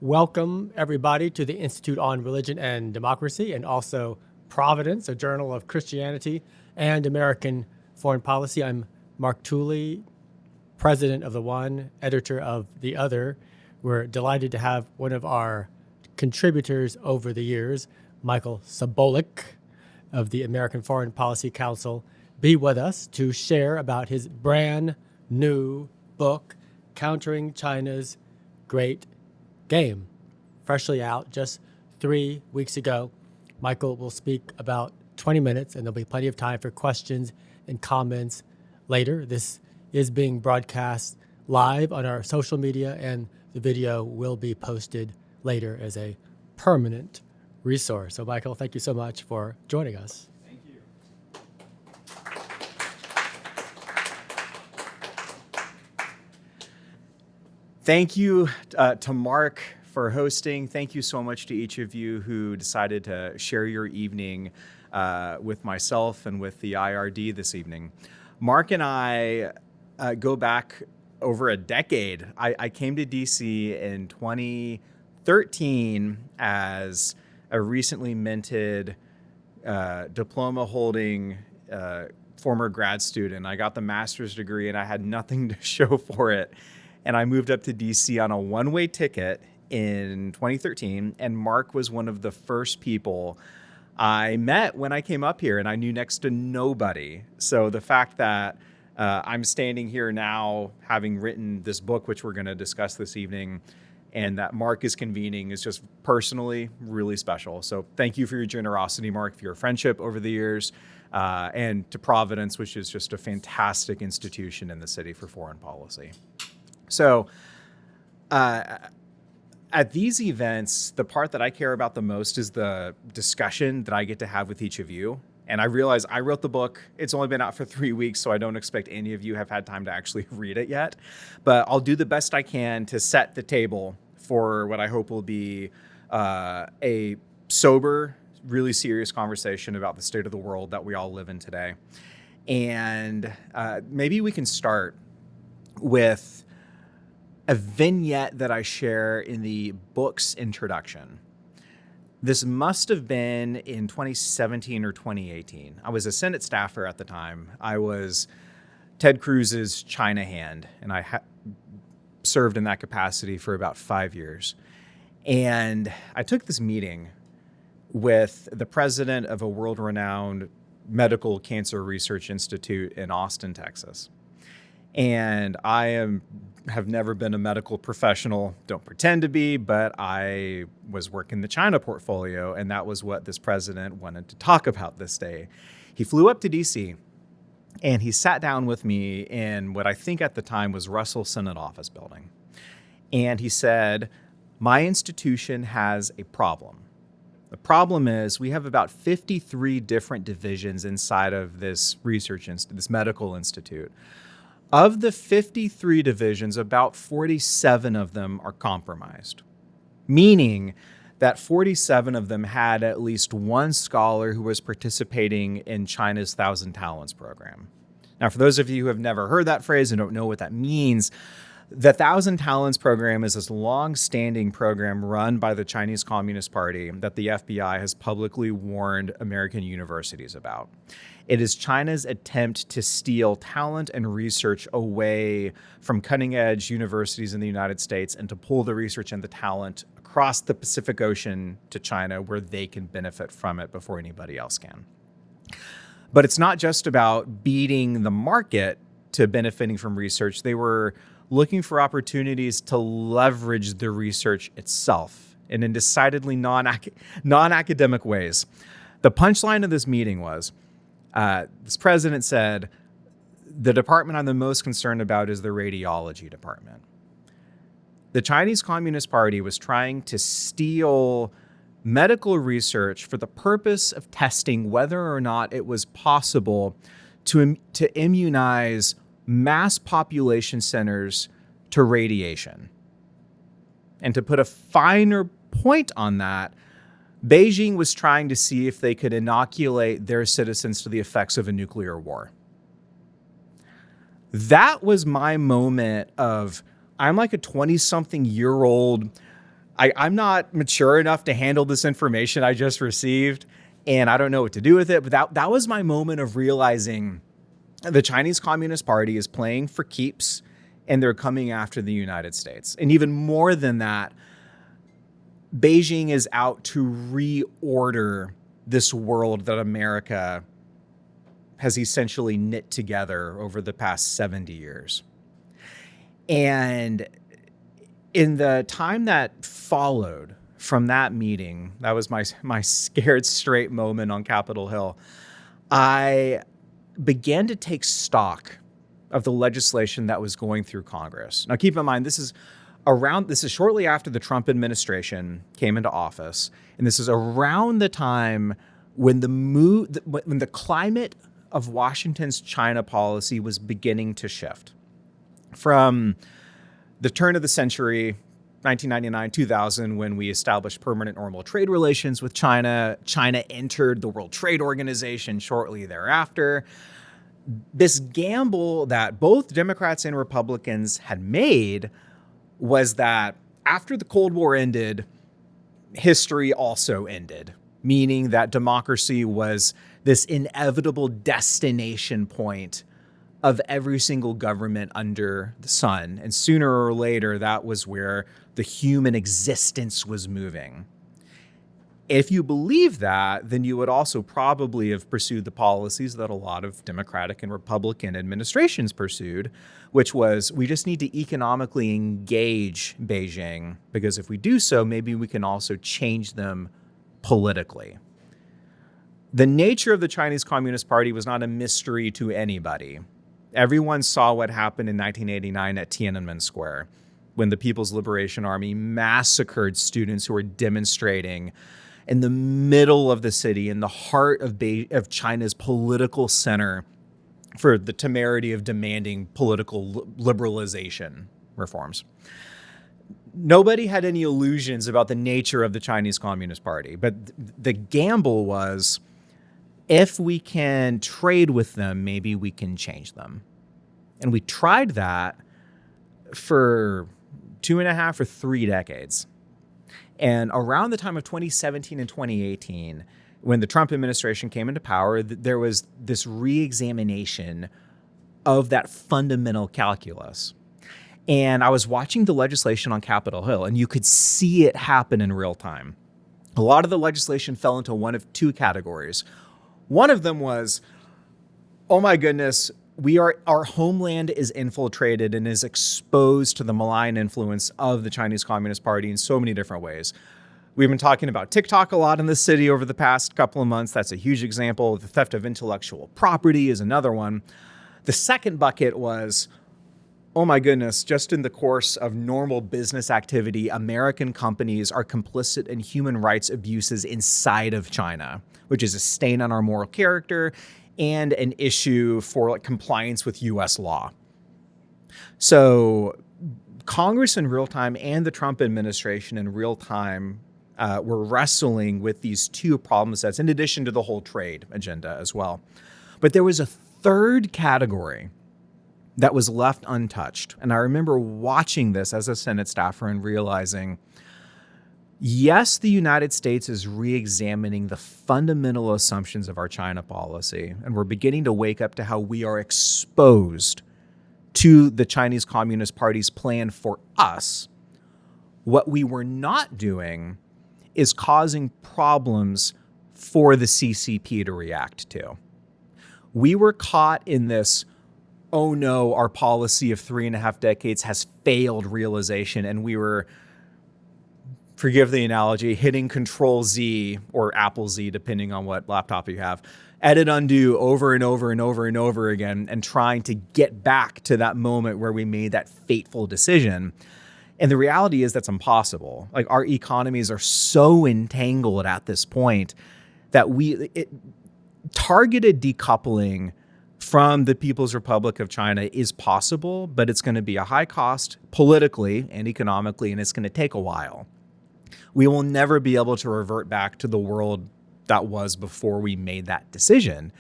Welcome, everybody, to the Institute on Religion and Democracy, and also Providence, a journal of Christianity and American foreign policy. I'm Mark Tooley, president of the one, editor of the other. We're delighted to have one of our contributors over the years, Michael Sobolik of the American Foreign Policy Council, be with us to share about his brand new book, Countering China's Great Game, freshly out just 3 weeks ago. Michael will speak about 20 minutes, and there'll be plenty of time for questions and comments later. This is being broadcast live on our social media, and the video will be posted later as a permanent resource. So, Michael, thank you so much for joining us. Thank you. Thank you to Mark for hosting. Thank you so much to each of you who decided to share your evening with myself and with the IRD this evening. Mark and I go back over a decade. I came to DC in 2013 as a recently minted diploma holding former grad student. I got the master's degree and I had nothing to show for it. And I moved up to DC on a one-way ticket in 2013. And Mark was one of the first people I met when I came up here, and I knew next to nobody. So the fact that I'm standing here now, having written this book, which we're going to discuss this evening, and that Mark is convening is just personally really special. So thank you for your generosity, Mark, for your friendship over the years, and to Providence, which is just a fantastic institution in the city for foreign policy. So at these events, the part that I care about the most is the discussion that I get to have with each of you. And I realize I wrote the book. It's only been out for 3 weeks, so I don't expect any of you have had time to actually read it yet. But I'll do the best I can to set the table for what I hope will be a sober, really serious conversation about the state of the world that we all live in today. And maybe we can start with a vignette that I share in the book's introduction. This must have been in 2017 or 2018. I was a Senate staffer at the time. I was Ted Cruz's China hand, and I served in that capacity for about 5 years. And I took this meeting with the president of a world-renowned medical cancer research institute in Austin, Texas. And I have never been a medical professional, don't pretend to be, but I was working the China portfolio, and that was what this president wanted to talk about this day. He flew up to DC, and he sat down with me in what I think at the time was Russell Senate Office Building. And he said, my institution has a problem. The problem is we have about 53 different divisions inside of this this medical institute. Of the 53 divisions, about 47 of them are compromised, meaning that 47 of them had at least one scholar who was participating in China's 1,000 Talents program. Now, for those of you who have never heard that phrase and don't know what that means, the 1,000 Talents program is this long-standing program run by the Chinese Communist Party that the FBI has publicly warned American universities about. It is China's attempt to steal talent and research away from cutting-edge universities in the United States and to pull the research and the talent across the Pacific Ocean to China where they can benefit from it before anybody else can. But it's not just about beating the market to benefiting from research. They were looking for opportunities to leverage the research itself and in decidedly non-academic ways. The punchline of this meeting was, this president said, the department I'm the most concerned about is the radiology department. The Chinese Communist Party was trying to steal medical research for the purpose of testing whether or not it was possible to immunize mass population centers to radiation. And to put a finer point on that, Beijing was trying to see if they could inoculate their citizens to the effects of a nuclear war. That was my moment of, I'm like a 20-something-year-old I'm not mature enough to handle this information I just received, and I don't know what to do with it. But that was my moment of realizing the Chinese Communist Party is playing for keeps, and they're coming after the United States. And even more than that, Beijing is out to reorder this world that America has essentially knit together over the past 70 years. And in the time that followed from that meeting, that was my scared straight moment on Capitol Hill, I began to take stock of the legislation that was going through Congress. Now, keep in mind, this is shortly after the Trump administration came into office, and this is around the time when the climate of Washington's China policy was beginning to shift. From the turn of the century, 1999, 2000, when we established permanent normal trade relations with China, China entered the World Trade Organization shortly thereafter. This gamble that both Democrats and Republicans had made was that after the Cold War ended, history also ended, meaning that democracy was this inevitable destination point of every single government under the sun. And sooner or later, that was where the human existence was moving. If you believe that, then you would also probably have pursued the policies that a lot of Democratic and Republican administrations pursued, which was, we just need to economically engage Beijing, because if we do so, maybe we can also change them politically. The nature of the Chinese Communist Party was not a mystery to anybody. Everyone saw what happened in 1989 at Tiananmen Square, when the People's Liberation Army massacred students who were demonstrating in the middle of the city, in the heart of China's political center, for the temerity of demanding political liberalization reforms. Nobody had any illusions about the nature of the Chinese Communist Party, but the gamble was, if we can trade with them, maybe we can change them. And we tried that for 2.5 or 3 decades. And around the time of 2017 and 2018, when the Trump administration came into power, there was this re-examination of that fundamental calculus. And I was watching the legislation on Capitol Hill, and you could see it happen in real time. A lot of the legislation fell into one of 2 categories. One of them was, oh my goodness, our homeland is infiltrated and is exposed to the malign influence of the Chinese Communist Party in so many different ways. We've been talking about TikTok a lot in the city over the past couple of months. That's a huge example. The theft of intellectual property is another one. The second bucket was, oh my goodness, just in the course of normal business activity, American companies are complicit in human rights abuses inside of China, which is a stain on our moral character and an issue for compliance with U.S. law. So Congress in real time and the Trump administration in real time were wrestling with these 2 problem sets, in addition to the whole trade agenda as well. But there was a third category that was left untouched. And I remember watching this as a Senate staffer and realizing, yes, the United States is re-examining the fundamental assumptions of our China policy, and we're beginning to wake up to how we are exposed to the Chinese Communist Party's plan for us. What we were not doing is causing problems for the CCP to react to. We were caught in this, oh no, our policy of 3.5 decades has failed realization, and we were, forgive the analogy, hitting Control Z or Apple Z, depending on what laptop you have, edit undo over and over and over and over again, and trying to get back to that moment where we made that fateful decision. And the reality is that's impossible. Like, our economies are so entangled at this point that targeted decoupling from the People's Republic of China is possible, but it's going to be a high cost politically and economically, and it's going to take a while. We will never be able to revert back to the world that was before we made that decision.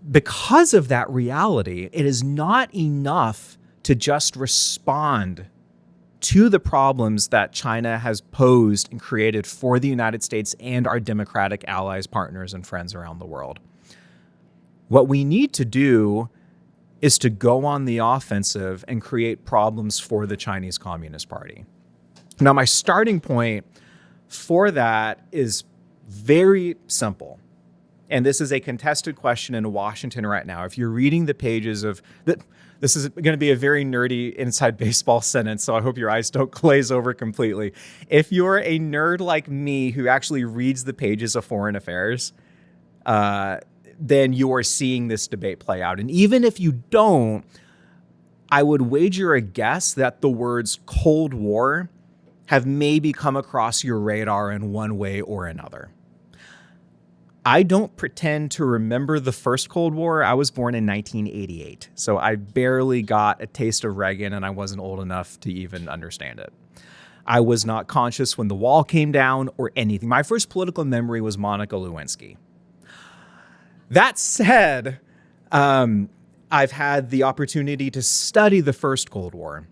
Because of that reality, it is not enough to just respond to the problems that China has posed and created for the United States and our democratic allies, partners, and friends around the world. What we need to do is to go on the offensive and create problems for the Chinese Communist Party. Now, my starting point for that is very simple. And this is a contested question in Washington right now. If you're reading the pages of this is going to be a very nerdy inside baseball sentence, so I hope your eyes don't glaze over completely. If you're a nerd like me who actually reads the pages of Foreign Affairs, then you are seeing this debate play out. And even if you don't, I would wager a guess that the words Cold War have maybe come across your radar in one way or another. I don't pretend to remember the first Cold War. I was born in 1988, so I barely got a taste of Reagan, and I wasn't old enough to even understand it. I was not conscious when the wall came down or anything. My first political memory was Monica Lewinsky. That said, I've had the opportunity to study the first Cold War.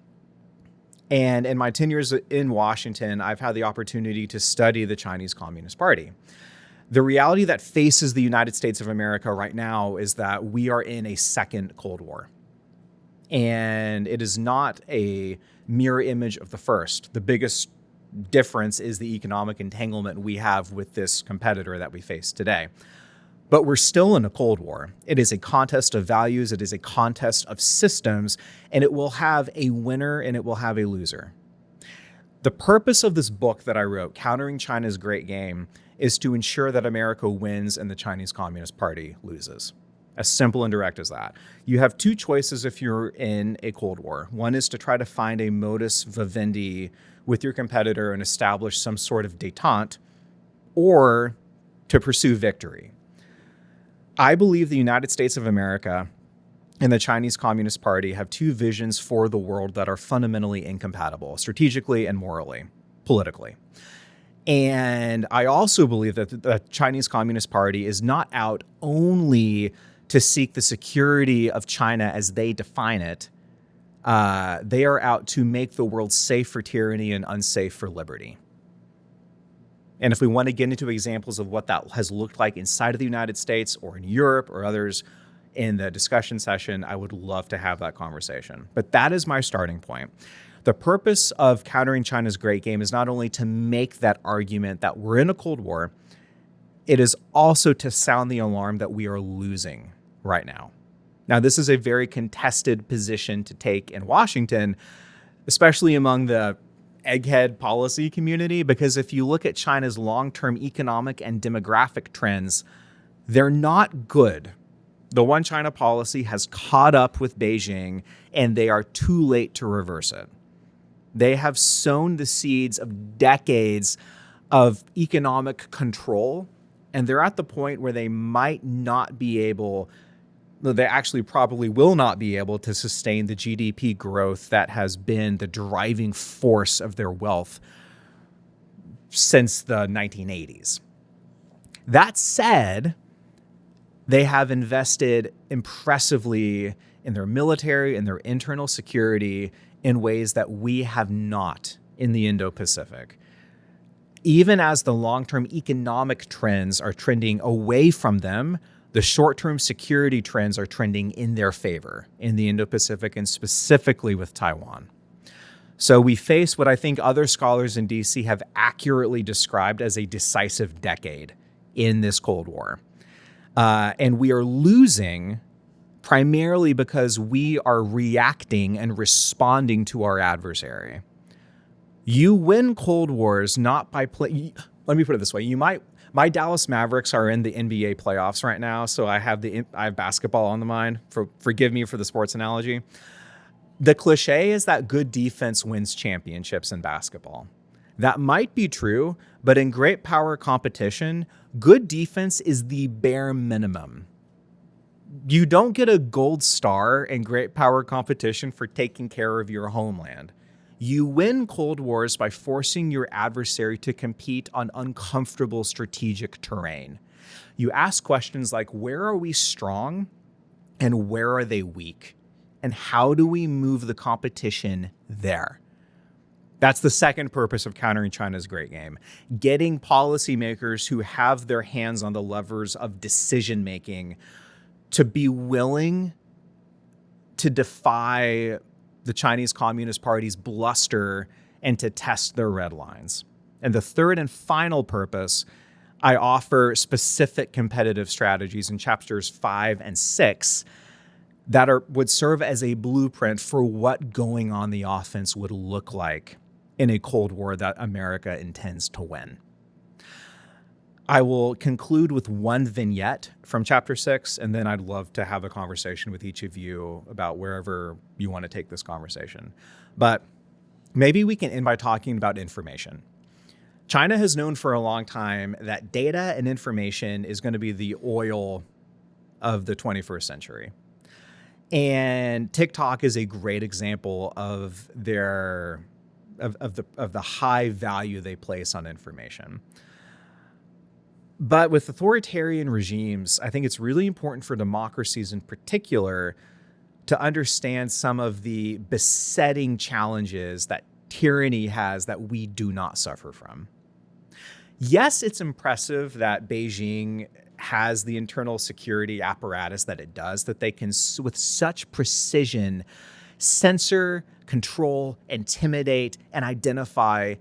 And in my 10 years in Washington, I've had the opportunity to study the Chinese Communist Party. The reality that faces the United States of America right now is that we are in a second Cold War. And it is not a mirror image of the first. The biggest difference is the economic entanglement we have with this competitor that we face today. But we're still in a Cold War. It is a contest of values. It is a contest of systems, and it will have a winner and it will have a loser. The purpose of this book that I wrote, Countering China's Great Game, is to ensure that America wins and the Chinese Communist Party loses. As simple and direct as that. You have two choices if you're in a Cold War. One is to try to find a modus vivendi with your competitor and establish some sort of détente, or to pursue victory. I believe the United States of America and the Chinese Communist Party have two visions for the world that are fundamentally incompatible, strategically and morally, politically. And I also believe that the Chinese Communist Party is not out only to seek the security of China as they define it. They are out to make the world safe for tyranny and unsafe for liberty. And if we want to get into examples of what that has looked like inside of the United States or in Europe or others in the discussion session, I would love to have that conversation. But that is my starting point. The purpose of Countering China's Great Game is not only to make that argument that we're in a Cold War, it is also to sound the alarm that we are losing right now. Now, this is a very contested position to take in Washington, especially among the egghead policy community, because if you look at China's long-term economic and demographic trends, they're not good. The One China policy has caught up with Beijing, and they are too late to reverse it. They have sown the seeds of decades of economic control, and they're at the point where they might not be able, they actually probably will not be able to sustain the GDP growth that has been the driving force of their wealth since the 1980s. That said, they have invested impressively in their military and their internal security in ways that we have not in the Indo-Pacific. Even as the long-term economic trends are trending away from them, the short-term security trends are trending in their favor in the Indo-Pacific and specifically with Taiwan. So we face what I think other scholars in DC have accurately described as a decisive decade in this Cold War. And we are losing primarily because we are reacting and responding to our adversary. You win Cold Wars not by let me put it this way. My Dallas Mavericks are in the NBA playoffs right now, so I have basketball on the mind. Forgive me for the sports analogy. The cliche is that good defense wins championships in basketball. That might be true, but in great power competition, good defense is the bare minimum. You don't get a gold star in great power competition for taking care of your homeland. You win Cold Wars by forcing your adversary to compete on uncomfortable strategic terrain. You ask questions like, where are we strong and where are they weak? And how do we move the competition there? That's the second purpose of countering China's great game. Getting policymakers who have their hands on the levers of decision making to be willing to defy the Chinese Communist Party's bluster and to test their red lines. And the third and final purpose, I offer specific competitive strategies in chapters 5 and 6 that would serve as a blueprint for what going on the offense would look like in a Cold War that America intends to win. I will conclude with one vignette from chapter 6, and then I'd love to have a conversation with each of you about wherever you want to take this conversation. But maybe we can end by talking about information. China has known for a long time that data and information is going to be the oil of the 21st century. And TikTok is a great example of the high value they place on information. But with authoritarian regimes, I think it's really important for democracies in particular to understand some of the besetting challenges that tyranny has that we do not suffer from. Yes, it's impressive that Beijing has the internal security apparatus that it does, that they can, with such precision, censor, control, intimidate, and identify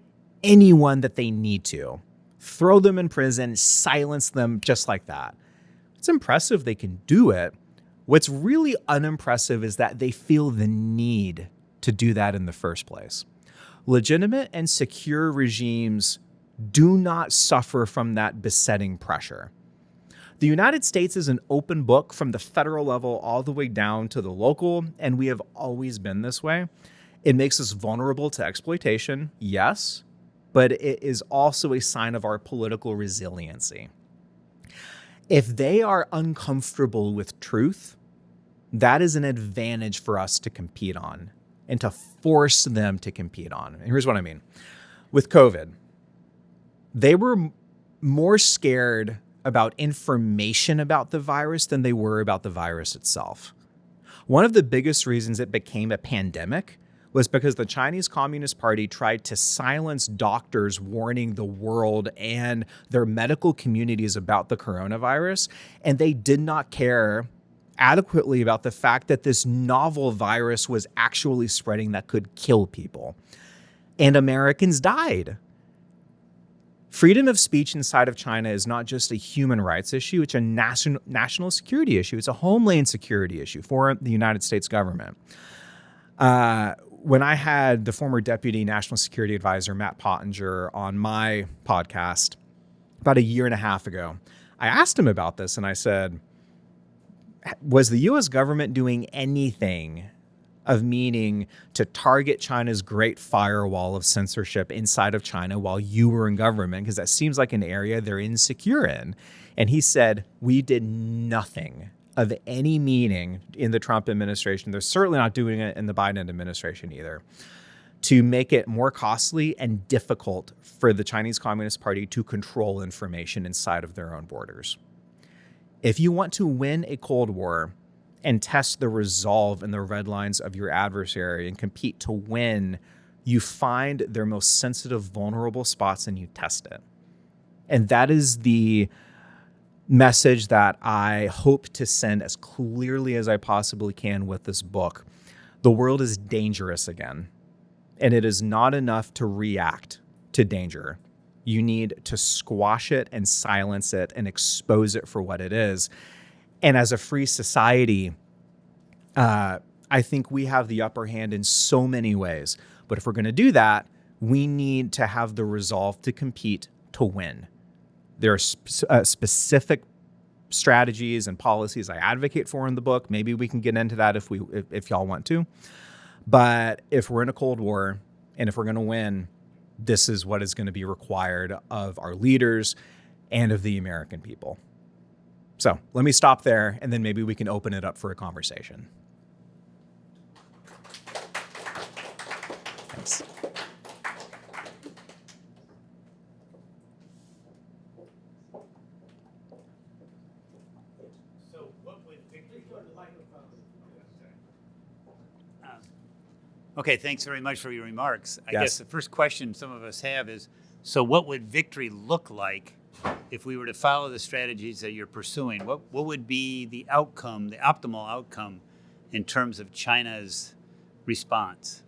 anyone that they need to. Throw them in prison, silence them just like that. It's impressive they can do it. What's really unimpressive is that they feel the need to do that in the first place. Legitimate and secure regimes do not suffer from that besetting pressure. The United States is an open book from the federal level all the way down to the local, and we have always been this way. It makes us vulnerable to exploitation, yes, but it is also a sign of our political resiliency. If they are uncomfortable with truth, that is an advantage for us to compete on and to force them to compete on. And here's what I mean. With COVID, they were more scared about information about the virus than they were about the virus itself. One of the biggest reasons it became a pandemic was because the Chinese Communist Party tried to silence doctors warning the world and their medical communities about the coronavirus, and they did not care adequately about the fact that this novel virus was actually spreading that could kill people. And Americans died. Freedom of speech inside of China is not just a human rights issue, it's a national security issue. It's a homeland security issue for the United States government. When I had the former Deputy National Security Advisor, Matt Pottinger, on my podcast about a year and a half ago, I asked him about this and I said, was the U.S. government doing anything of meaning to target China's great firewall of censorship inside of China while you were in government? Because that seems like an area they're insecure in. And he said, we did nothing of any meaning in the Trump administration. They're certainly not doing it in the Biden administration either, to make it more costly and difficult for the Chinese Communist Party to control information inside of their own borders. If you want to win a Cold War and test the resolve and the red lines of your adversary and compete to win, you find their most sensitive, vulnerable spots and you test it. And that is the message that I hope to send as clearly as I possibly can with this book. The world is dangerous again, and it is not enough to react to danger. You need to squash it and silence it and expose it for what it is. And as a free society, I think we have the upper hand in so many ways. But if we're going to do that, we need to have the resolve to compete to win. There are specific strategies and policies I advocate for in the book. Maybe we can get into that if y'all want to. But if we're in a Cold War and if we're going to win, this is what is going to be required of our leaders and of the American people. So let me stop there, and then maybe we can open it up for a conversation. Thanks. Okay, thanks very much for your remarks. I Yes. guess the first question some of us have is, so what would victory look like if we were to follow the strategies that you're pursuing? What would be the outcome, the optimal outcome in terms of China's response?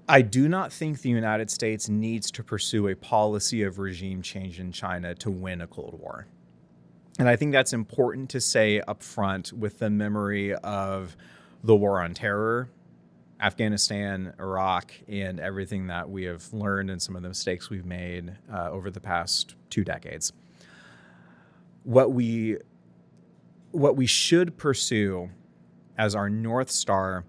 I do not think the United States needs to pursue a policy of regime change in China to win a Cold War. And I think that's important to say up front with the memory of the war on terror, Afghanistan, Iraq, and everything that we have learned and some of the mistakes we've made over the past 2 decades. What we should pursue as our North Star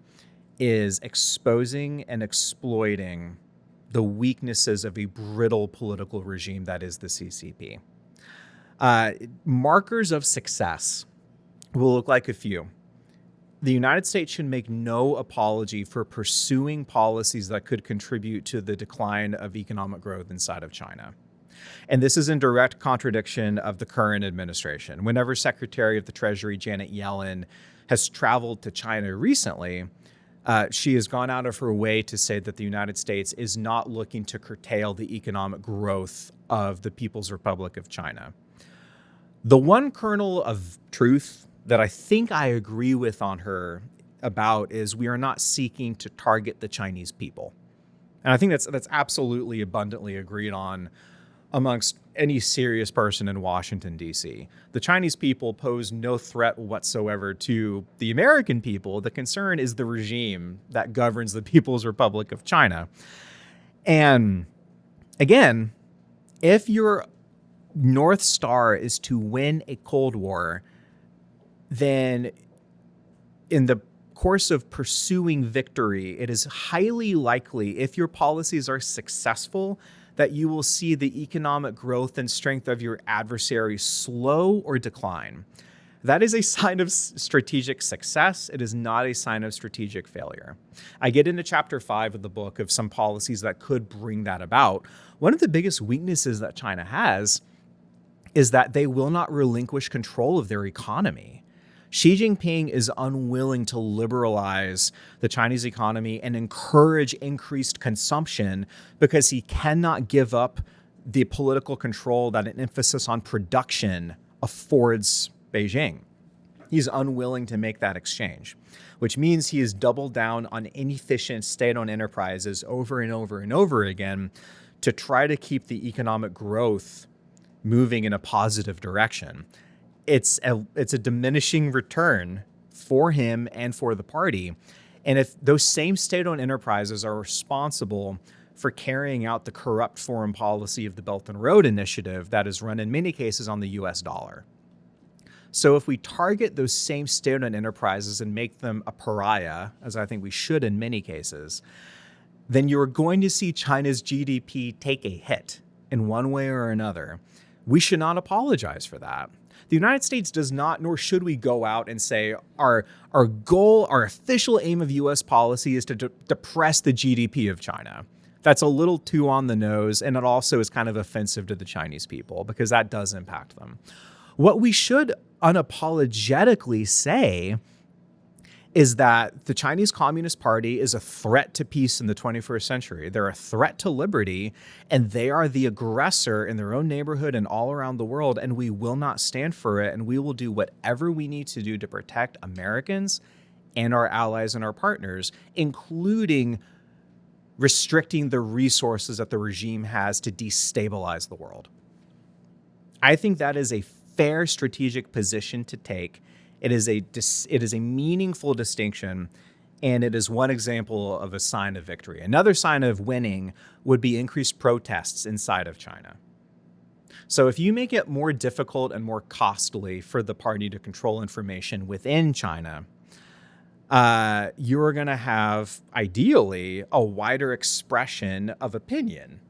is exposing and exploiting the weaknesses of a brittle political regime that is the CCP. Markers of success will look like a few. The United States should make no apology for pursuing policies that could contribute to the decline of economic growth inside of China. And this is in direct contradiction of the current administration. Whenever Secretary of the Treasury Janet Yellen has traveled to China recently, she has gone out of her way to say that the United States is not looking to curtail the economic growth of the People's Republic of China. The one kernel of truth that I think I agree with on her about is we are not seeking to target the Chinese people. And I think that's absolutely abundantly agreed on amongst any serious person in Washington, D.C. The Chinese people pose no threat whatsoever to the American people. The concern is the regime that governs the People's Republic of China. And again, if your North Star is to win a Cold War, then in the course of pursuing victory, it is highly likely, if your policies are successful, that you will see the economic growth and strength of your adversary slow or decline. That is a sign of strategic success. It is not a sign of strategic failure. I get into chapter 5 of the book of some policies that could bring that about. One of the biggest weaknesses that China has is that they will not relinquish control of their economy. Xi Jinping is unwilling to liberalize the Chinese economy and encourage increased consumption because he cannot give up the political control that an emphasis on production affords Beijing. He's unwilling to make that exchange, which means he has doubled down on inefficient state-owned enterprises over and over and over again to try to keep the economic growth moving in a positive direction. It's a diminishing return for him and for the party. And if those same state-owned enterprises are responsible for carrying out the corrupt foreign policy of the Belt and Road Initiative that is run in many cases on the US dollar. So if we target those same state-owned enterprises and make them a pariah, as I think we should in many cases, then you're going to see China's GDP take a hit in one way or another. We should not apologize for that. The United States does not, nor should we go out and say our goal, our official aim of U.S. policy is to depress the GDP of China. That's a little too on the nose, and it also is kind of offensive to the Chinese people because that does impact them. What we should unapologetically say is that the Chinese Communist Party is a threat to peace in the 21st century. They're a threat to liberty, and they are the aggressor in their own neighborhood and all around the world, and we will not stand for it, and we will do whatever we need to do to protect Americans and our allies and our partners, including restricting the resources that the regime has to destabilize the world. I think that is a fair strategic position to take. It is a meaningful distinction, and it is one example of a sign of victory. Another sign of winning would be increased protests inside of China. So if you make it more difficult and more costly for the party to control information within China, you're going to have, ideally, a wider expression of opinion.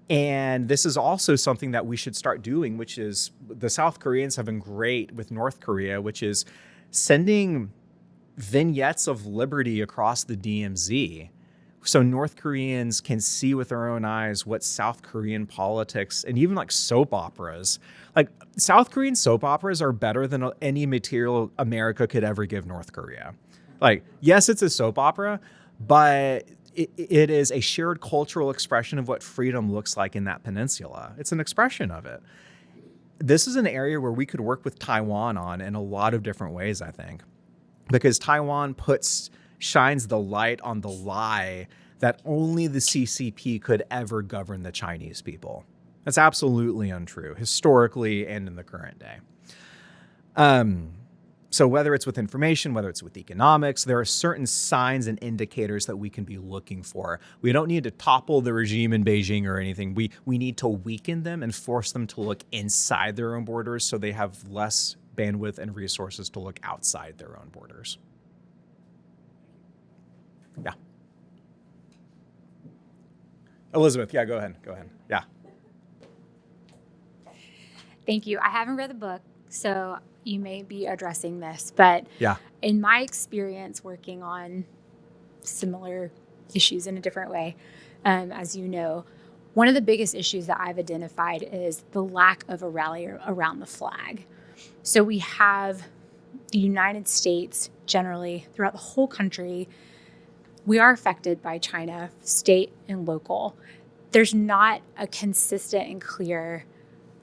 And this is also something that we should start doing, which is the South Koreans have been great with North Korea, which is sending vignettes of liberty across the DMZ so North Koreans can see with their own eyes what South Korean politics and even like soap operas, like South Korean soap operas are better than any material America could ever give North Korea. Like, yes, it's a soap opera, but it is a shared cultural expression of what freedom looks like in that peninsula. It's an expression of it. This is an area where we could work with Taiwan on in a lot of different ways, I think, because Taiwan shines the light on the lie that only the CCP could ever govern the Chinese people. That's absolutely untrue, historically and in the current day. So whether it's with information, whether it's with economics, there are certain signs and indicators that we can be looking for. We don't need to topple the regime in Beijing or anything. We need to weaken them and force them to look inside their own borders so they have less bandwidth and resources to look outside their own borders. Yeah. Elizabeth, yeah, go ahead. Yeah. Thank you. I haven't read the book, so you may be addressing this, but Yeah. in my experience working on similar issues in a different way, as you know, one of the biggest issues that I've identified is the lack of a rally around the flag. So we have the United States generally throughout the whole country. We are affected by China, state and local. There's not a consistent and clear,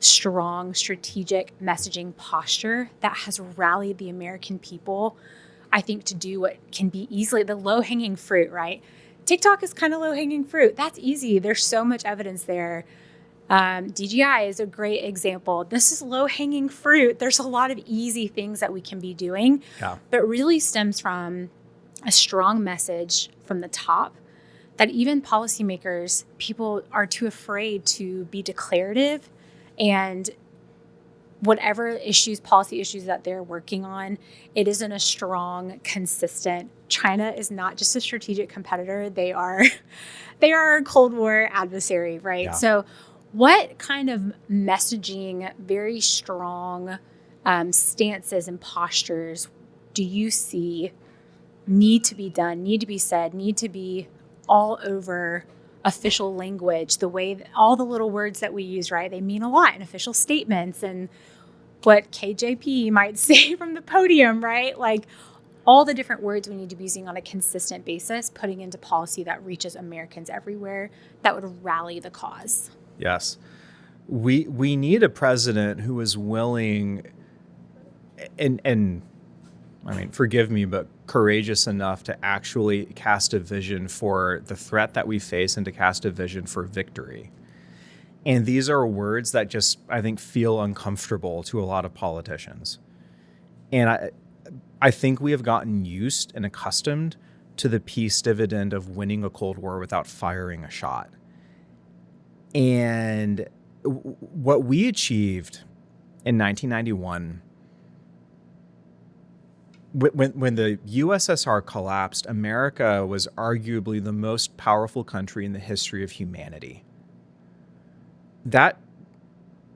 strong, strategic messaging posture that has rallied the American people, I think, to do what can be easily the low-hanging fruit, right? TikTok is kind of low-hanging fruit. That's easy. There's so much evidence there. DGI is a great example. This is low-hanging fruit. There's a lot of easy things that we can be doing, but really stems from a strong message from the top that even policymakers, people are too afraid to be declarative, and whatever issues, policy issues that they're working on, it isn't a strong, consistent. China is not just a strategic competitor. They are a Cold War adversary, right? Yeah. So what kind of messaging, very strong stances and postures do you see need to be done, need to be said, need to be all over official language, the way that all the little words that we use, right? They mean a lot in official statements and what KJP might say from the podium, right? Like all the different words we need to be using on a consistent basis, putting into policy that reaches Americans everywhere, that would rally the cause. Yes. We need a president who is willing and I mean, forgive me, but courageous enough to actually cast a vision for the threat that we face and to cast a vision for victory. And these are words that just, I think, feel uncomfortable to a lot of politicians. And I think we have gotten used and accustomed to the peace dividend of winning a Cold War without firing a shot. And what we achieved in 1991, when the USSR collapsed, America was arguably the most powerful country in the history of humanity. That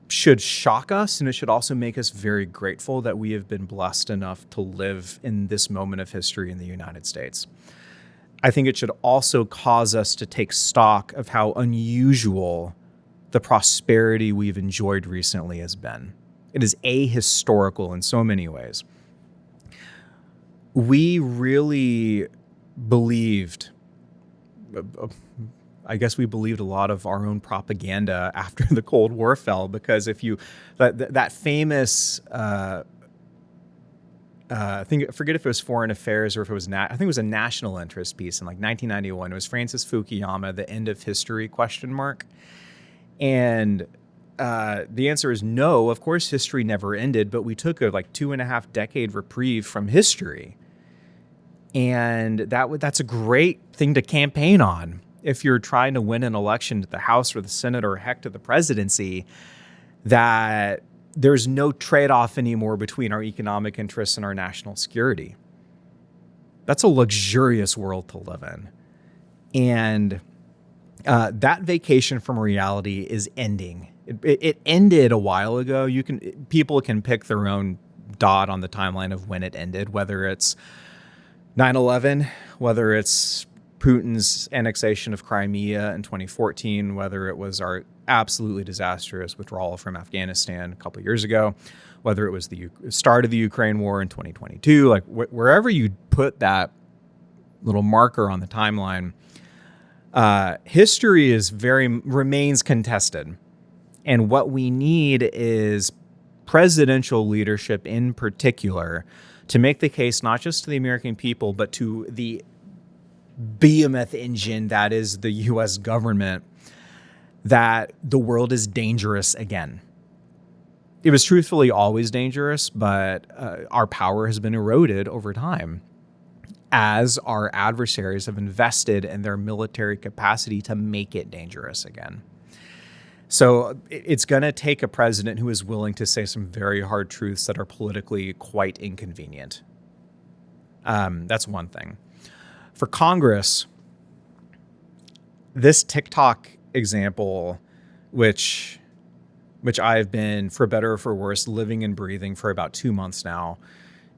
should shock us, and it should also make us very grateful that we have been blessed enough to live in this moment of history in the United States. I think it should also cause us to take stock of how unusual the prosperity we've enjoyed recently has been. It is ahistorical in so many ways. We really believed, I guess we believed a lot of our own propaganda after the Cold War fell, because if you, that famous, I forget if it was Foreign Affairs or if it was, I think it was a national interest piece in like 1991. It was Francis Fukuyama, The End of History, ? And the answer is no. Of course, history never ended, but we took a 2.5 decade reprieve from history. And that's a great thing to campaign on if you're trying to win an election to the House or the Senate or heck to the presidency, that there's no trade-off anymore between our economic interests and our national security. That's a luxurious world to live in. And that vacation from reality is ending. It ended a while ago. People can pick their own dot on the timeline of when it ended, whether it's 9/11, whether it's Putin's annexation of Crimea in 2014, whether it was our absolutely disastrous withdrawal from Afghanistan a couple of years ago, whether it was the start of the Ukraine war in 2022, like wherever you put that little marker on the timeline, history remains contested. And what we need is presidential leadership in particular to make the case not just to the American people, but to the behemoth engine that is the U.S. government, that the world is dangerous again. It was truthfully always dangerous, but our power has been eroded over time as our adversaries have invested in their military capacity to make it dangerous again. So it's going to take a president who is willing to say some very hard truths that are politically quite inconvenient. That's one thing. For Congress, this TikTok example, which I've been, for better or for worse, living and breathing for about 2 months now,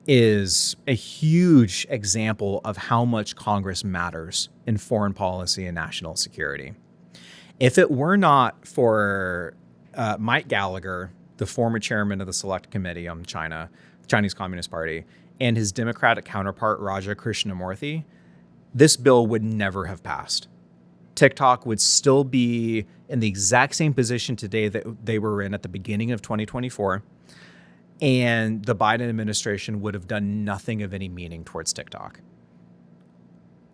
is a huge example of how much Congress matters in foreign policy and national security. If it were not for Mike Gallagher, the former chairman of the Select Committee on China, Chinese Communist Party, and his Democratic counterpart, Raja Krishnamurthy, this bill would never have passed. TikTok would still be in the exact same position today that they were in at the beginning of 2024. And the Biden administration would have done nothing of any meaning towards TikTok.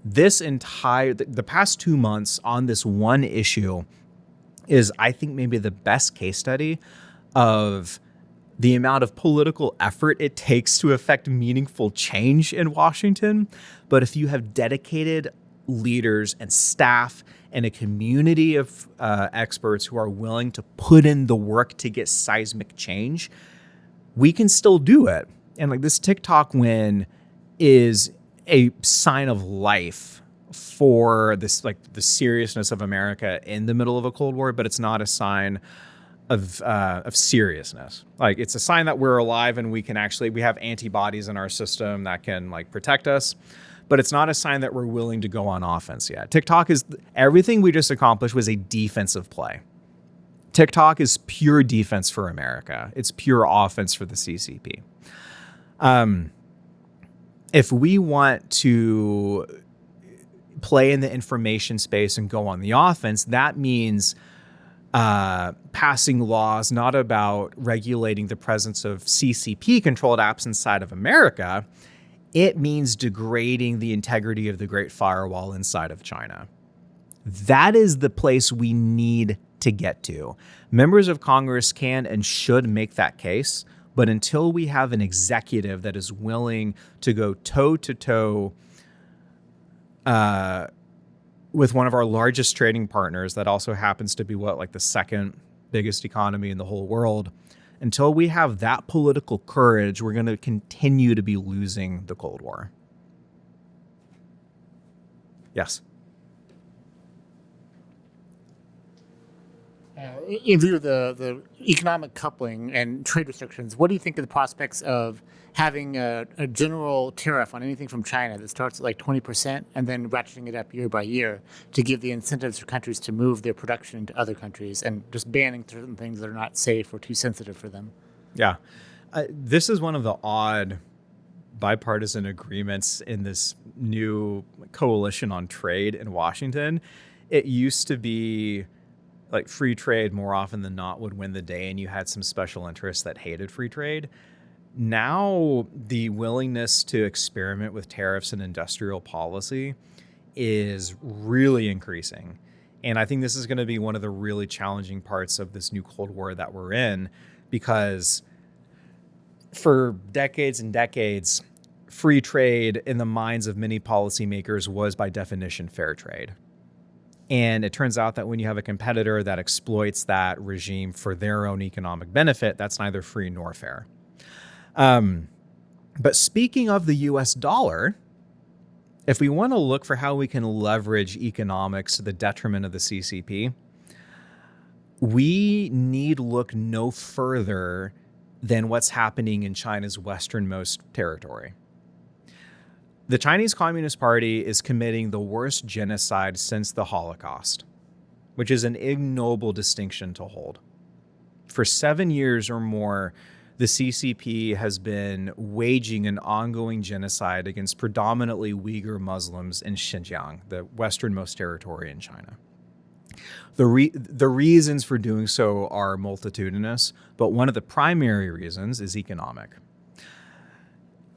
The past 2 months on this one issue is, I think, maybe the best case study of the amount of political effort it takes to affect meaningful change in Washington. But if you have dedicated leaders and staff and a community of experts who are willing to put in the work to get seismic change, we can still do it. And like this TikTok win is a sign of life for this, like the seriousness of America in the middle of a Cold War, but it's not a sign of seriousness. Like it's a sign that we're alive and we have antibodies in our system that can like protect us, but it's not a sign that we're willing to go on offense yet. Everything we just accomplished was a defensive play. TikTok is pure defense for America. It's pure offense for the CCP. If we want to play in the information space and go on the offense, that means passing laws not about regulating the presence of CCP-controlled apps inside of America. It means degrading the integrity of the Great Firewall inside of China. That is the place we need to get to. Members of Congress can and should make that case, but until we have an executive that is willing to go toe-to-toe with one of our largest trading partners that also happens to be the second biggest economy in the whole world, until we have that political courage, we're going to continue to be losing the Cold War. Yes. In view of the economic coupling and trade restrictions, what do you think of the prospects of having a general tariff on anything from China that starts at 20% and then ratcheting it up year by year to give the incentives for countries to move their production into other countries and just banning certain things that are not safe or too sensitive for them? Yeah. This is one of the odd bipartisan agreements in this new coalition on trade in Washington. It used to be free trade more often than not would win the day, and you had some special interests that hated free trade. Now, the willingness to experiment with tariffs and industrial policy is really increasing. And I think this is going to be one of the really challenging parts of this new Cold War that we're in, because for decades and decades, free trade in the minds of many policymakers was by definition fair trade. And it turns out that when you have a competitor that exploits that regime for their own economic benefit, that's neither free nor fair. But speaking of the US dollar, if we want to look for how we can leverage economics to the detriment of the CCP, we need look no further than what's happening in China's westernmost territory. The Chinese Communist Party is committing the worst genocide since the Holocaust, which is an ignoble distinction to hold. For 7 years or more, the CCP has been waging an ongoing genocide against predominantly Uyghur Muslims in Xinjiang, the westernmost territory in China. The reasons for doing so are multitudinous, but one of the primary reasons is economic.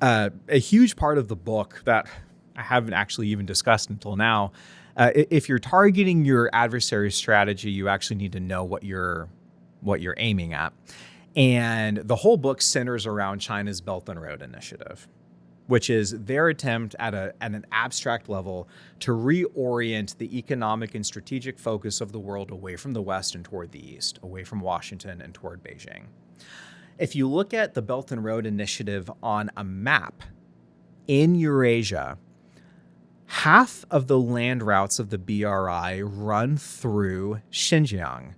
A huge part of the book that I haven't actually even discussed until now, if you're targeting your adversary's strategy, you actually need to know what you're aiming at. And the whole book centers around China's Belt and Road Initiative, which is their attempt at an abstract level to reorient the economic and strategic focus of the world away from the West and toward the East, away from Washington and toward Beijing. If you look at the Belt and Road Initiative on a map in Eurasia, half of the land routes of the BRI run through Xinjiang,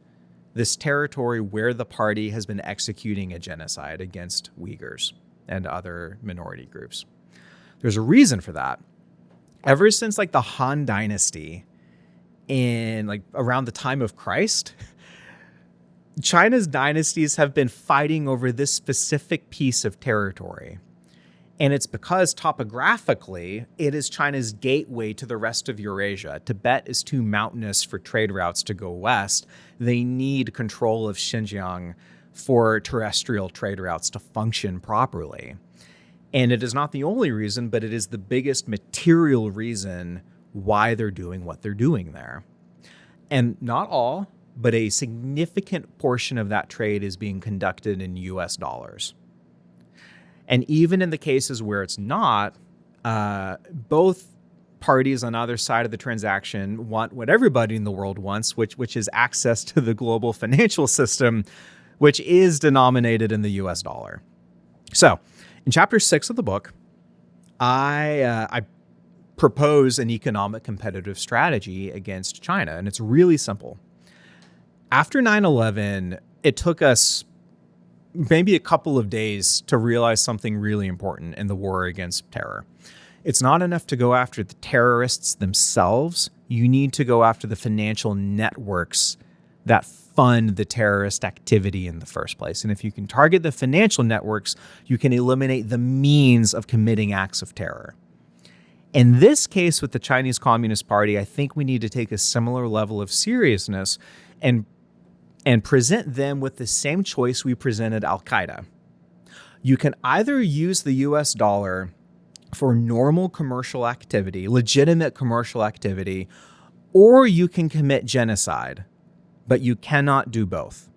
this territory where the party has been executing a genocide against Uyghurs and other minority groups. There's a reason for that. Ever since the Han Dynasty in around the time of Christ, China's dynasties have been fighting over this specific piece of territory. And it's because topographically, it is China's gateway to the rest of Eurasia. Tibet is too mountainous for trade routes to go west. They need control of Xinjiang for terrestrial trade routes to function properly. And it is not the only reason, but it is the biggest material reason why they're doing what they're doing there. And not all, but a significant portion of that trade is being conducted in US dollars. And even in the cases where it's not, both parties on either side of the transaction want what everybody in the world wants, which is access to the global financial system, which is denominated in the US dollar. So in chapter 6 of the book, I propose an economic competitive strategy against China, and it's really simple. After 9/11, it took us maybe a couple of days to realize something really important in the war against terror. It's not enough to go after the terrorists themselves. You need to go after the financial networks that fund the terrorist activity in the first place. And if you can target the financial networks, you can eliminate the means of committing acts of terror. In this case with the Chinese Communist Party, I think we need to take a similar level of seriousness and present them with the same choice we presented Al-Qaeda. You can either use the US dollar for normal commercial activity, legitimate commercial activity, or you can commit genocide, but you cannot do both.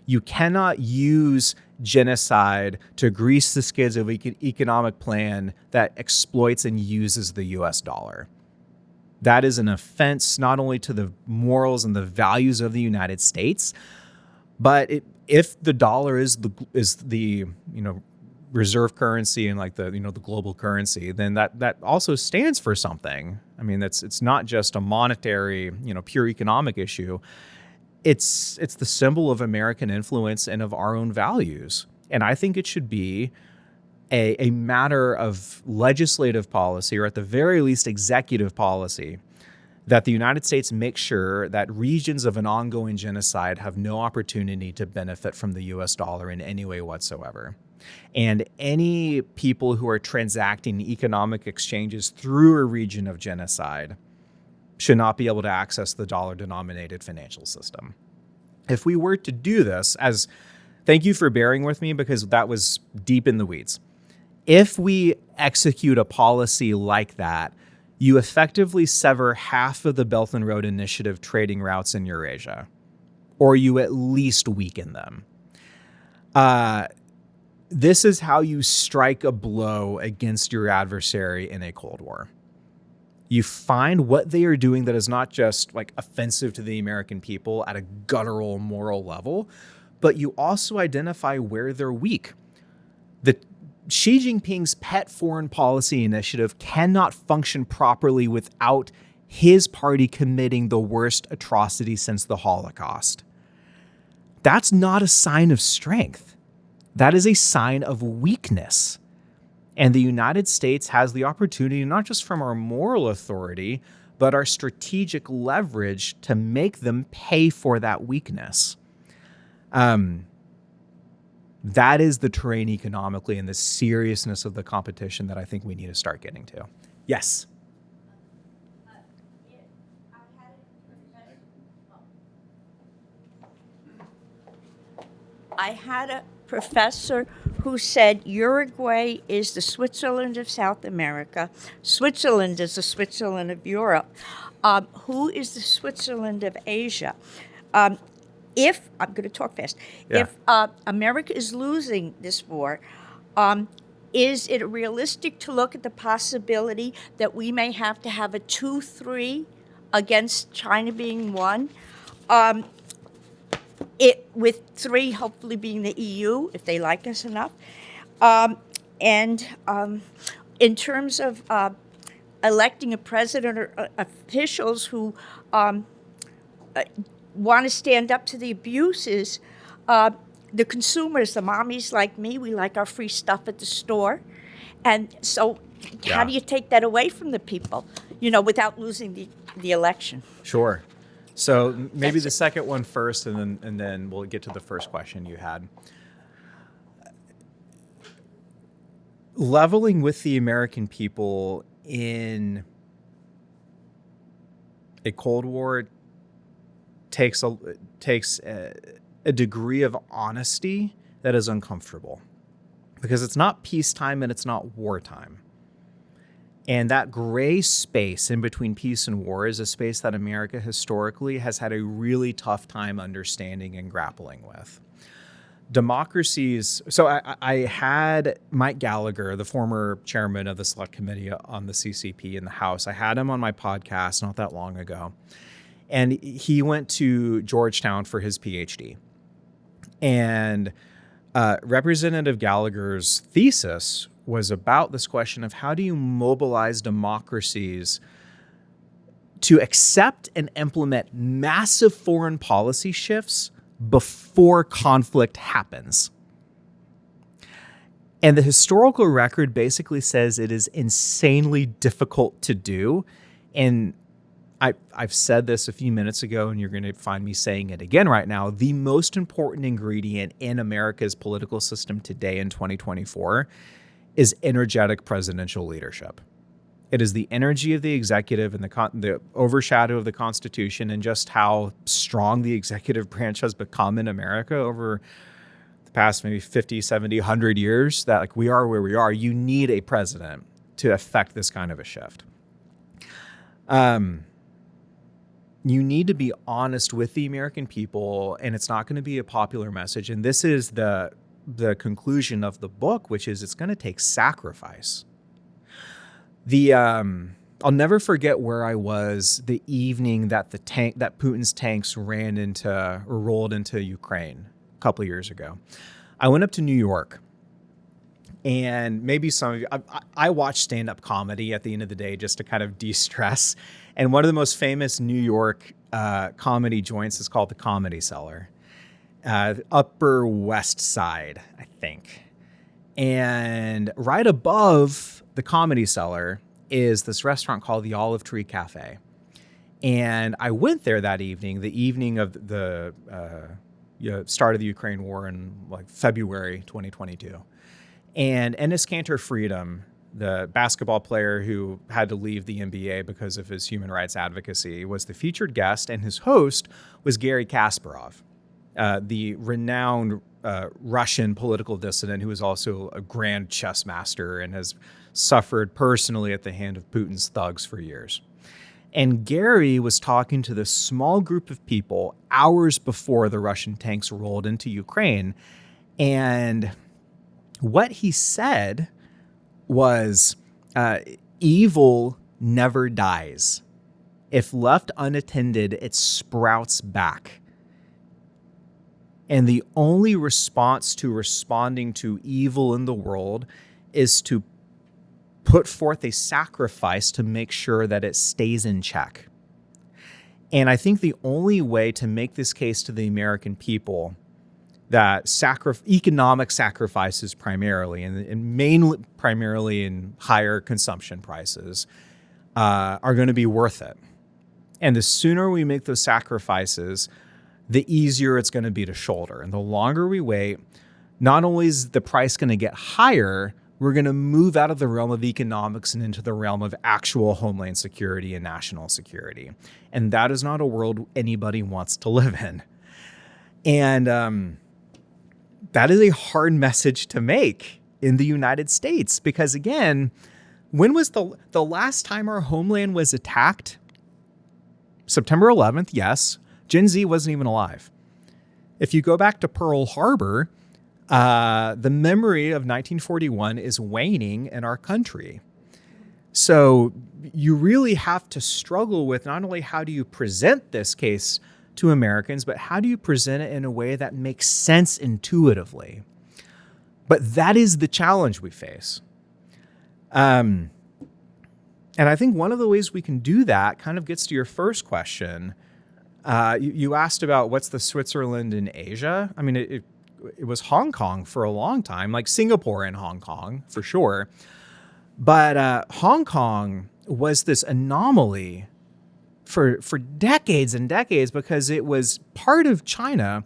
You cannot use genocide to grease the skids of an economic plan that exploits and uses the US dollar. That is an offense not only to the morals and the values of the United States, but if the dollar is the reserve currency and the global currency, then that also stands for something. I mean, it's not just a monetary, pure economic issue. It's the symbol of American influence and of our own values. And I think it should be a matter of legislative policy, or at the very least executive policy, that the United States makes sure that regions of an ongoing genocide have no opportunity to benefit from the US dollar in any way whatsoever. And any people who are transacting economic exchanges through a region of genocide should not be able to access the dollar-denominated financial system. If we were to do this, thank you for bearing with me because that was deep in the weeds. If we execute a policy like that, you effectively sever half of the Belt and Road Initiative trading routes in Eurasia, or you at least weaken them. This is how you strike a blow against your adversary in a Cold War. You find what they are doing that is not just offensive to the American people at a guttural moral level, but you also identify where they're weak. Xi Jinping's pet foreign policy initiative cannot function properly without his party committing the worst atrocity since the Holocaust. That's not a sign of strength. That is a sign of weakness. And the United States has the opportunity, not just from our moral authority, but our strategic leverage to make them pay for that weakness. That is the terrain economically and the seriousness of the competition that I think we need to start getting to. Yes. I had a professor who said Uruguay is the Switzerland of South America. Switzerland is the Switzerland of Europe. Who is the Switzerland of Asia? If, I'm going to talk fast, Yeah. if America is losing this war, is it realistic to look at the possibility that we may have to have a 2-3 against China being one? It with 3 hopefully being the EU, if they like us enough. In terms of electing a president or officials who want to stand up to the abuses, the consumers, the mommies like me, we like our free stuff at the store. And so how do you take that away from the people, without losing the election? Sure. So maybe the second one first, and then we'll get to the first question you had. Leveling with the American people in a Cold War takes a degree of honesty that is uncomfortable, because it's not peacetime and it's not wartime. And that gray space in between peace and war is a space that America historically has had a really tough time understanding and grappling with. Democracies, so I had Mike Gallagher, the former chairman of the Select Committee on the CCP in the House. I had him on my podcast not that long ago. And he went to Georgetown for his PhD. And Representative Gallagher's thesis was about this question of how do you mobilize democracies to accept and implement massive foreign policy shifts before conflict happens. And the historical record basically says it is insanely difficult to do. And I've said this a few minutes ago, and you're going to find me saying it again right now. The most important ingredient in America's political system today in 2024 is energetic presidential leadership. It is the energy of the executive and the overshadow of the Constitution, and just how strong the executive branch has become in America over the past maybe 50, 70, 100 years, that like we are where we are. You need a president to affect this kind of a shift. You need to be honest with the American people, and it's not going to be a popular message. And this is the conclusion of the book, which is it's going to take sacrifice. I'll never forget where I was the evening that that Putin's tanks rolled into Ukraine a couple of years ago. I went up to New York, and maybe some of you, I watch stand-up comedy at the end of the day just to kind of de-stress. And one of the most famous New York comedy joints is called the Comedy Cellar, Upper West Side, I think. And right above the Comedy Cellar is this restaurant called the Olive Tree Cafe. And I went there that evening, the evening of the start of the Ukraine war in like February 2022. And Enes Kanter Freedom, the basketball player who had to leave the NBA because of his human rights advocacy, was the featured guest, and his host was Garry Kasparov, the renowned Russian political dissident who is also a grand chess master and has suffered personally at the hand of Putin's thugs for years. And Garry was talking to this small group of people hours before the Russian tanks rolled into Ukraine. And what he said was, evil never dies. If left unattended, it sprouts back. And the only response to responding to evil in the world is to put forth a sacrifice to make sure that it stays in check. And I think the only way to make this case to the American people that economic sacrifices primarily, and mainly primarily in higher consumption prices, are going to be worth it. And the sooner we make those sacrifices, the easier it's going to be to shoulder. And the longer we wait, not only is the price going to get higher, we're going to move out of the realm of economics and into the realm of actual homeland security and national security. And that is not a world anybody wants to live in. And that is a hard message to make in the United States, because again, when was the last time our homeland was attacked? September 11th, yes. Gen Z wasn't even alive. If you go back to Pearl Harbor, the memory of 1941 is waning in our country. So you really have to struggle with not only how do you present this case to Americans, but how do you present it in a way that makes sense intuitively? But that is the challenge we face. And I think one of the ways we can do that kind of gets to your first question. You asked about what's the Switzerland in Asia. I mean, it was Hong Kong for a long time, like Singapore and Hong Kong for sure. But Hong Kong was this anomaly for decades and decades because it was part of China,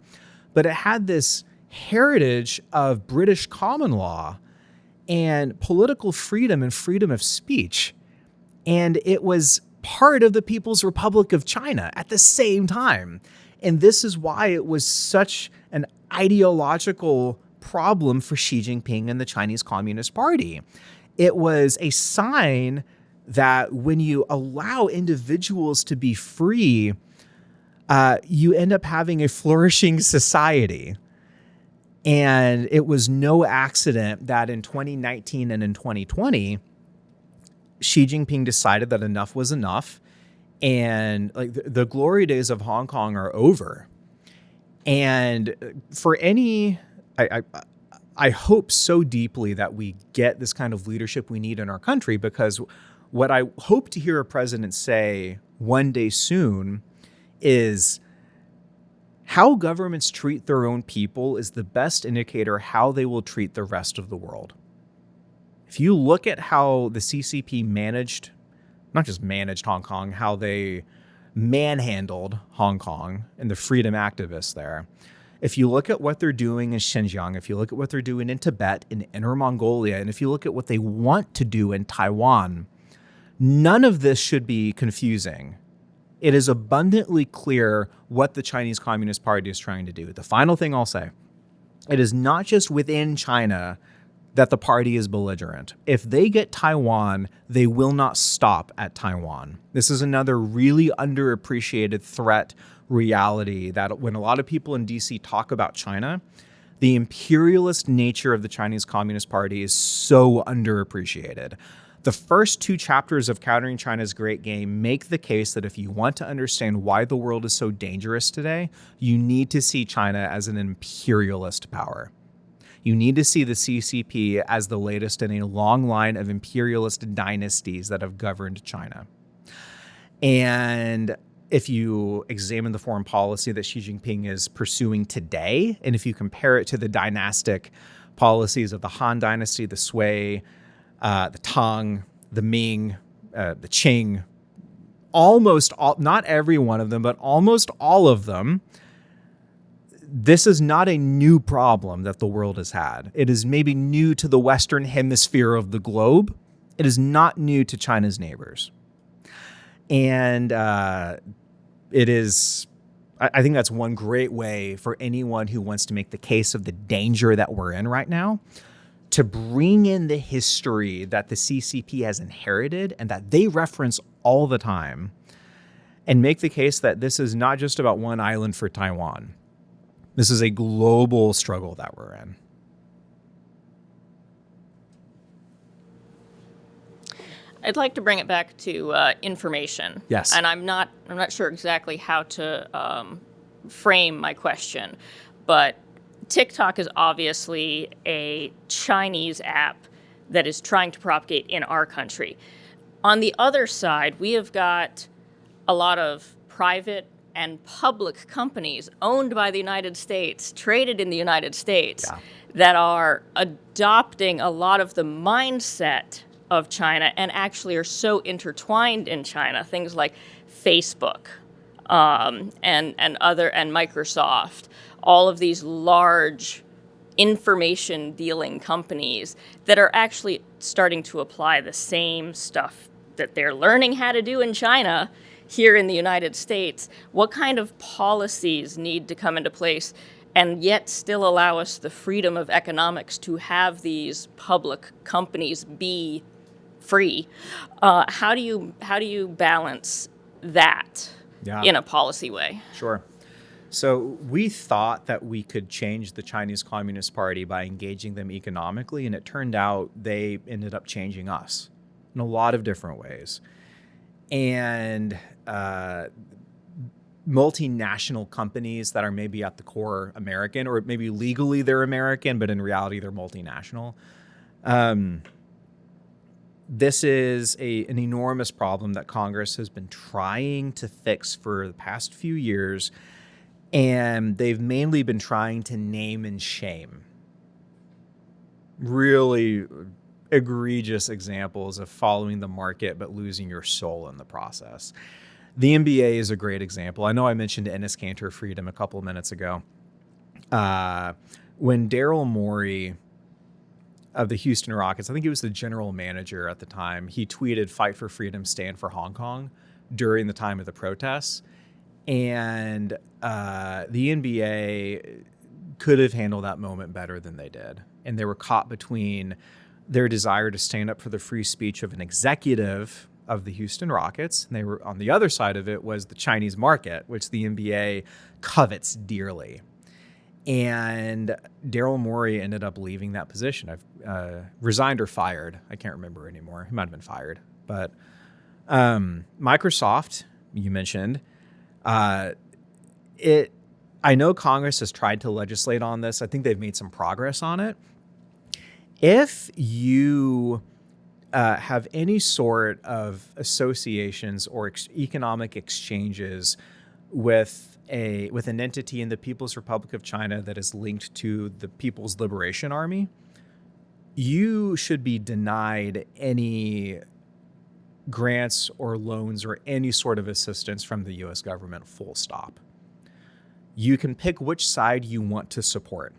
but it had this heritage of British common law and political freedom and freedom of speech. And it was part of the People's Republic of China at the same time. And this is why it was such an ideological problem for Xi Jinping and the Chinese Communist Party. It was a sign that when you allow individuals to be free, you end up having a flourishing society. And it was no accident that in 2019 and in 2020, Xi Jinping decided that enough was enough, and like the glory days of Hong Kong are over. And for any, I hope so deeply that we get this kind of leadership we need in our country, because what I hope to hear a president say one day soon is how governments treat their own people is the best indicator how they will treat the rest of the world. If you look at how the CCP managed, not just managed Hong Kong, how they manhandled Hong Kong and the freedom activists there. If you look at what they're doing in Xinjiang, if you look at what they're doing in Tibet, in Inner Mongolia, and if you look at what they want to do in Taiwan, none of this should be confusing. It is abundantly clear what the Chinese Communist Party is trying to do. The final thing I'll say, it is not just within China that the party is belligerent. If they get Taiwan, they will not stop at Taiwan. This is another really underappreciated threat reality that when a lot of people in DC talk about China, the imperialist nature of the Chinese Communist Party is so underappreciated. The first two chapters of Countering China's Great Game make the case that if you want to understand why the world is so dangerous today, you need to see China as an imperialist power. You need to see the CCP as the latest in a long line of imperialist dynasties that have governed China. And if you examine the foreign policy that Xi Jinping is pursuing today, and if you compare it to the dynastic policies of the Han Dynasty, the Sui, the Tang, the Ming, the Qing, almost all, not every one of them, but almost all of them, this is not a new problem that the world has had. It is maybe new to the Western hemisphere of the globe. It is not new to China's neighbors. And it is, I think that's one great way for anyone who wants to make the case of the danger that we're in right now, to bring in the history that the CCP has inherited and that they reference all the time, and make the case that this is not just about one island for Taiwan. This is a global struggle that we're in. I'd like to bring it back to information. Yes. And I'm not sure exactly how to frame my question, but TikTok is obviously a Chinese app that is trying to propagate in our country. On the other side, we have got a lot of private and public companies owned by the United States, traded in the United States, Yeah. that are adopting a lot of the mindset of China and actually are so intertwined in China. Things like Facebook and Microsoft, all of these large information dealing companies that are actually starting to apply the same stuff that they're learning how to do in China here in the United States. What kind of policies need to come into place and yet still allow us the freedom of economics to have these public companies be free? How do you balance that Yeah. in a policy way? Sure. So we thought that we could change the Chinese Communist Party by engaging them economically, and it turned out they ended up changing us in a lot of different ways. And multinational companies that are maybe at the core American, or maybe legally they're American, but in reality they're multinational. This is an enormous problem that Congress has been trying to fix for the past few years. And they've mainly been trying to name and shame. Really egregious examples of following the market but losing your soul in the process. The NBA is a great example. I know I mentioned Enes Kanter freedom a couple of minutes ago. When Daryl Morey of the Houston Rockets, I think he was the general manager at the time, he tweeted, "Fight for freedom, stand for Hong Kong," during the time of the protests. And the NBA could have handled that moment better than they did. And they were caught between their desire to stand up for the free speech of an executive of the Houston Rockets. And they were on the other side of it was the Chinese market, which the NBA covets dearly. And Daryl Morey ended up leaving that position. I've resigned or fired. I can't remember anymore. He might have been fired. But Microsoft, you mentioned, I know Congress has tried to legislate on this. I think they've made some progress on it. If you have any sort of associations or economic exchanges with an entity in the People's Republic of China that is linked to the People's Liberation Army, you should be denied any grants or loans or any sort of assistance from the U.S. government, full stop. You can pick which side you want to support,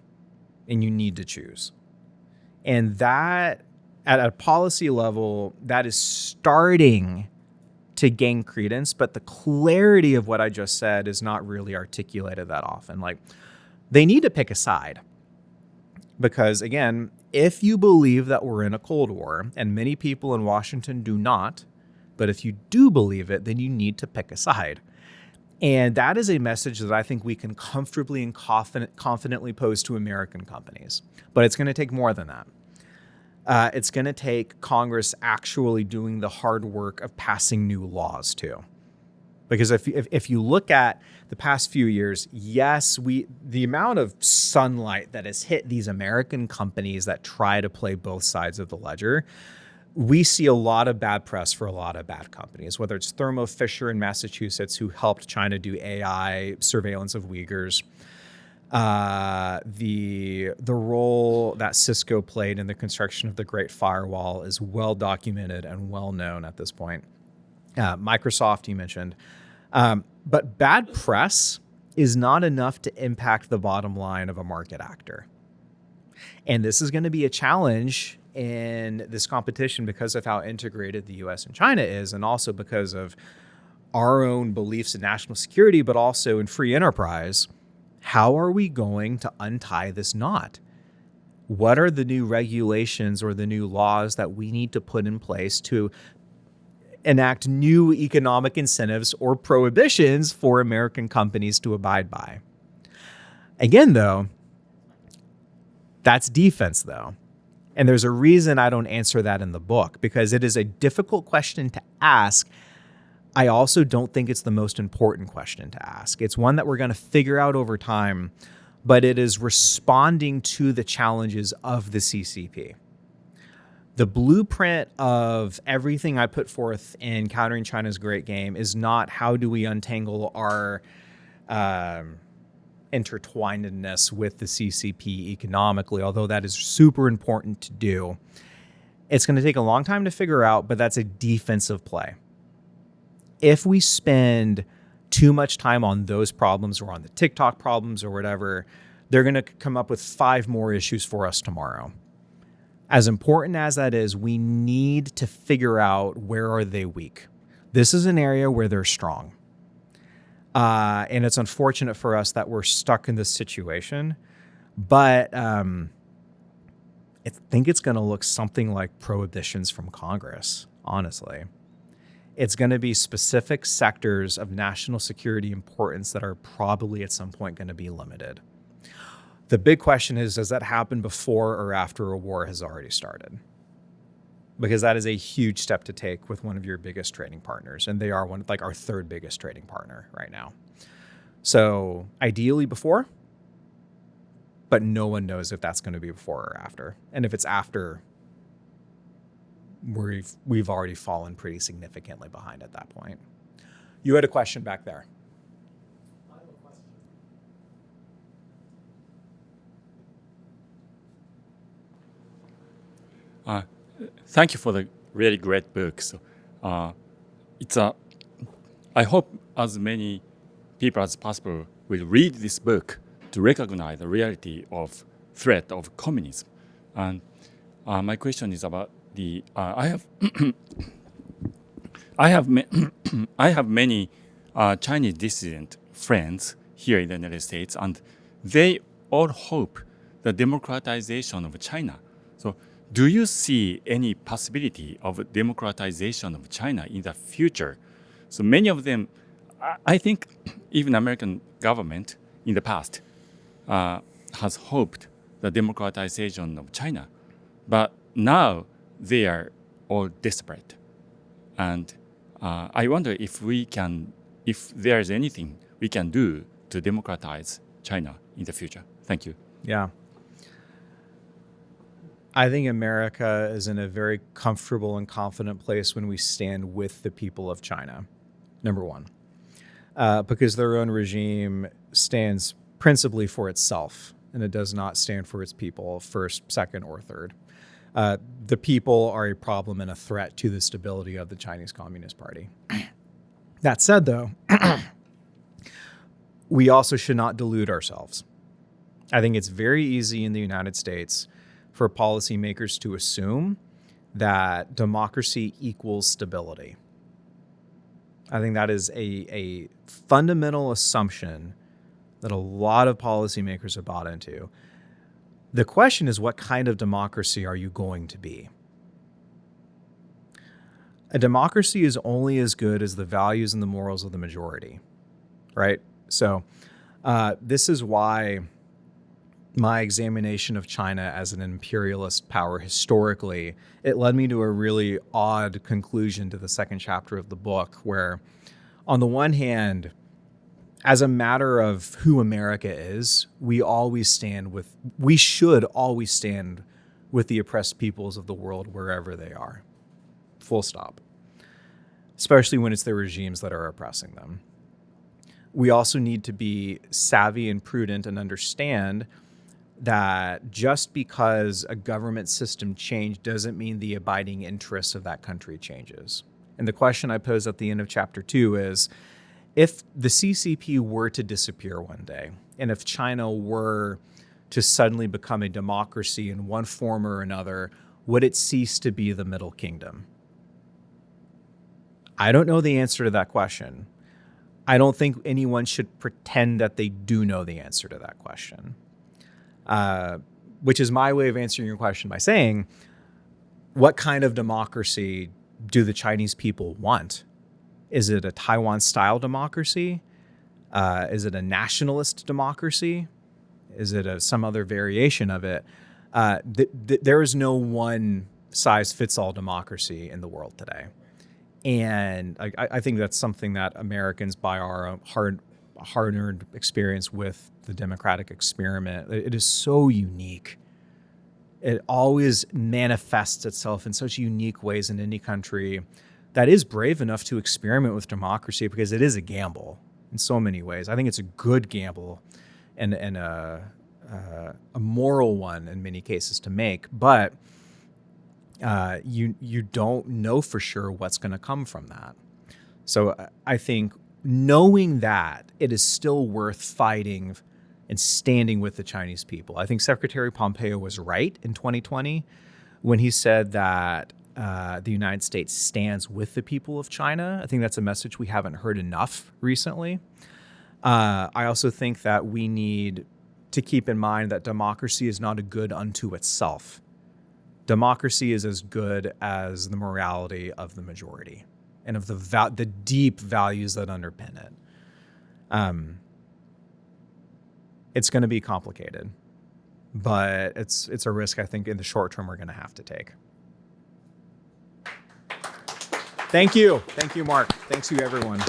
and you need to choose. And that, at a policy level, that is starting to gain credence, but the clarity of what I just said is not really articulated that often. Like, they need to pick a side. Because, again, if you believe that we're in a Cold War, and many people in Washington do not, but if you do believe it, then you need to pick a side. And that is a message that I think we can comfortably and confidently pose to American companies. But it's going to take more than that. It's going to take Congress actually doing the hard work of passing new laws too. Because if you look at the past few years, yes, the amount of sunlight that has hit these American companies that try to play both sides of the ledger, we see a lot of bad press for a lot of bad companies, whether it's Thermo Fisher in Massachusetts, who helped China do AI surveillance of Uyghurs, the role that Cisco played in the construction of the Great Firewall is well documented and well known at this point. Microsoft, you mentioned. But bad press is not enough to impact the bottom line of a market actor. And this is going to be a challenge in this competition because of how integrated the U.S. and China is, and also because of our own beliefs in national security, but also in free enterprise. How are we going to untie this knot? What are the new regulations or the new laws that we need to put in place to enact new economic incentives or prohibitions for American companies to abide by? Again, though, that's defense, though. And there's a reason I don't answer that in the book, because it is a difficult question to ask. I also don't think it's the most important question to ask. It's one that we're going to figure out over time, but it is responding to the challenges of the CCP. The blueprint of everything I put forth in Countering China's Great Game is not how do we untangle our intertwinedness with the CCP economically, although that is super important to do. It's going to take a long time to figure out, but that's a defensive play. If we spend too much time on those problems or on the TikTok problems or whatever, they're going to come up with 5 more issues for us tomorrow. As important as that is, we need to figure out where are they weak. This is an area where they're strong. And it's unfortunate for us that we're stuck in this situation. But I think it's going to look something like prohibitions from Congress, honestly. It's going to be specific sectors of national security importance that are probably at some point going to be limited. The big question is, does that happen before or after a war has already started? Because that is a huge step to take with one of your biggest trading partners. And they are our 3rd biggest trading partner right now. So ideally before, but no one knows if that's going to be before or after. And if it's after, we've already fallen pretty significantly behind at that point. You had a question back there. Thank you for the really great book. So, I hope as many people as possible will read this book to recognize the reality of threat of communism. And my question is about the. I have many Chinese dissident friends here in the United States, and they all hope the democratization of China. So, do you see any possibility of democratization of China in the future? So many of them, I think even American government in the past has hoped the democratization of China. But now they are all desperate. And I wonder if there is anything we can do to democratize China in the future. Thank you. Yeah. I think America is in a very comfortable and confident place when we stand with the people of China, number one, because their own regime stands principally for itself, and it does not stand for its people, first, second, or third. The people are a problem and a threat to the stability of the Chinese Communist Party. That said, though, we also should not delude ourselves. I think it's very easy in the United States for policymakers to assume that democracy equals stability. I think that is a fundamental assumption that a lot of policymakers have bought into. The question is, what kind of democracy are you going to be? A democracy is only as good as the values and the morals of the majority, right? So this is why my examination of China as an imperialist power historically, it led me to a really odd conclusion to the second chapter of the book, where on the one hand, as a matter of who America is, we should always stand with the oppressed peoples of the world wherever they are. Full stop. Especially when it's the regimes that are oppressing them. We also need to be savvy and prudent and understand that just because a government system changed doesn't mean the abiding interests of that country changes. And the question I pose at the end of chapter 2 is, if the CCP were to disappear one day, and if China were to suddenly become a democracy in one form or another, would it cease to be the Middle Kingdom? I don't know the answer to that question. I don't think anyone should pretend that they do know the answer to that question. Which is my way of answering your question by saying, what kind of democracy do the Chinese people want? Is it a Taiwan-style democracy? Is it a nationalist democracy? Is it some other variation of it? There is no one-size-fits-all democracy in the world today. And I think that's something that Americans, by our hard-earned experience with the democratic experiment, it is so unique. It always manifests itself in such unique ways in any country that is brave enough to experiment with democracy, because it is a gamble. in so many ways. I think it's a good gamble and a moral one in many cases to make, but you don't know for sure what's going to come from that. So I think knowing that, it is still worth fighting and standing with the Chinese people. I think Secretary Pompeo was right in 2020 when he said that the United States stands with the people of China. I think that's a message we haven't heard enough recently. I also think that we need to keep in mind that democracy is not a good unto itself. Democracy is as good as the morality of the majority and of the deep values that underpin it. It's going to be complicated, but it's a risk I think in the short term we're going to have to take. Thank you. Thank you, Mark. Thanks you, everyone.